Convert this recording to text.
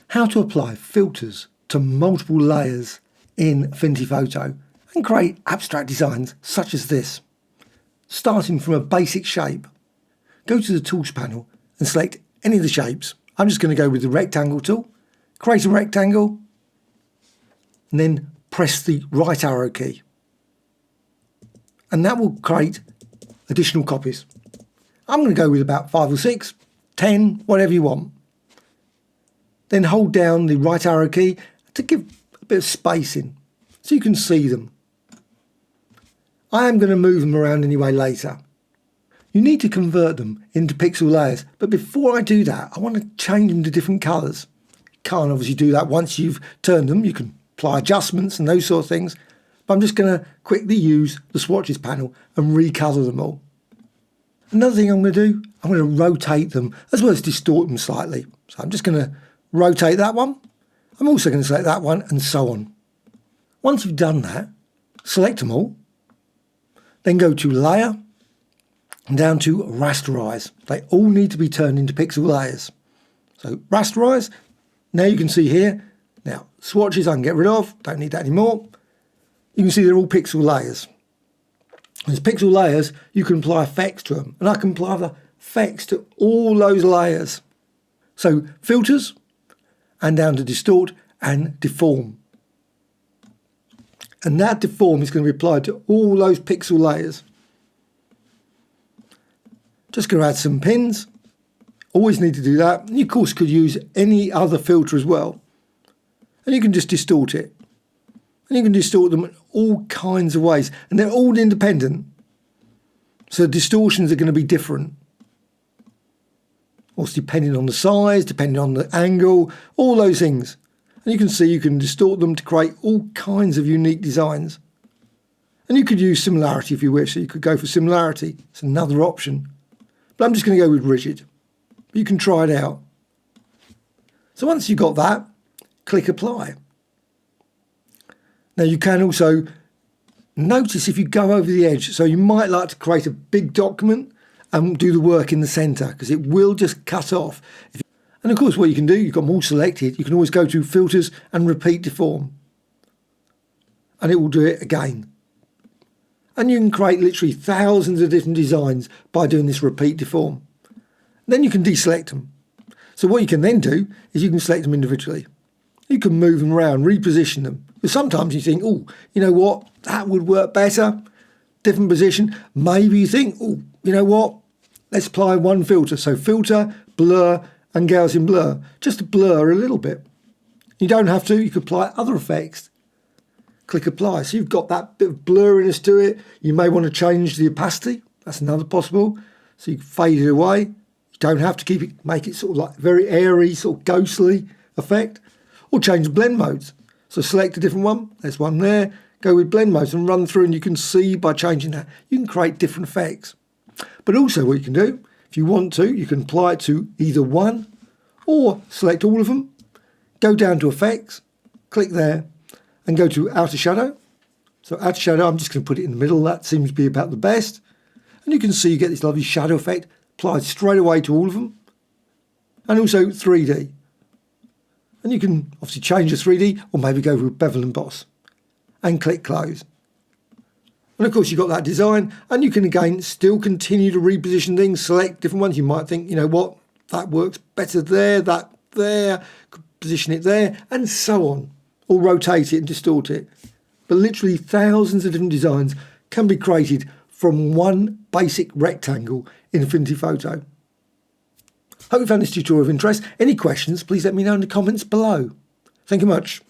how to apply filters to multiple layers in Affinity Photo and create abstract designs such as this. Starting from a basic shape, go to the Tools panel and select any of the shapes. I'm just going to go with the Rectangle tool, create a rectangle, and then press the right arrow key. And that will create additional copies. I'm going to go with about 5 or 6, 10, whatever you want. Then hold down the right arrow key to give a bit of spacing so you can see them. I am going to move them around anyway later. You need to convert them into pixel layers, but before I do that, I want to change them to different colours. You can't obviously do that once you've turned them. You can apply adjustments and those sort of things, but I'm just going to quickly use the swatches panel and recolour them all. Another thing I'm going to do, I'm going to rotate them as well as distort them slightly. So I'm just going to rotate that one. I'm also going to select that one and so on. Once you've done that, select them all, then go to Layer and down to Rasterize. They all need to be turned into pixel layers. So Rasterize, now you can see here, now swatches I can get rid of, don't need that anymore. You can see they're all pixel layers. As pixel layers, you can apply effects to them, and I can apply the effects to all those layers. So filters, and down to distort and deform. And that deform is going to be applied to all those pixel layers. Just going to add some pins. Always need to do that. And you of course could use any other filter as well. And you can just distort it. And you can distort them in all kinds of ways. And they're all independent. So distortions are going to be different. Also depending on the size, depending on the angle, all those things. And you can see you can distort them to create all kinds of unique designs. And you could use similarity if you wish. So you could go for similarity. It's another option. But I'm just going to go with rigid. You can try it out. So once you've got that, click apply. Now you can also notice if you go over the edge. So you might like to create a big document and do the work in the centre because it will just cut off. And of course what you can do, you've got them all selected, you can always go to filters and repeat deform. And it will do it again. And you can create literally thousands of different designs by doing this repeat deform. Then you can deselect them. So what you can then do is you can select them individually. You can move them around, reposition them. Because sometimes you think, oh, you know what, that would work better. Different position. Maybe you think, oh, you know what, let's apply one filter. So filter, blur, and Gaussian blur. Just to blur a little bit. You don't have to, you can apply other effects. Click apply. So you've got that bit of blurriness to it. You may want to change the opacity. That's another possible. So you can fade it away. You don't have to keep it, make it sort of like very airy, sort of ghostly effect. Or change blend modes. So select a different one. There's one there. Go with blend modes and run through, and you can see by changing that, you can create different effects. But also what you can do, if you want to, you can apply it to either one or select all of them. Go down to effects, click there and go to outer shadow. So outer shadow, I'm just going to put it in the middle. That seems to be about the best. And you can see you get this lovely shadow effect applied straight away to all of them. And also 3D. And you can obviously change the 3D or maybe go with bevel and emboss and click close. And of course you've got that design, and you can again still continue to reposition things, select different ones. You might think, you know what, that works better there, that there, could position it there, and so on. Or rotate it and distort it. But literally thousands of different designs can be created from one basic rectangle in Affinity Photo. Hope you found this tutorial of interest. Any questions, please let me know in the comments below. Thank you much.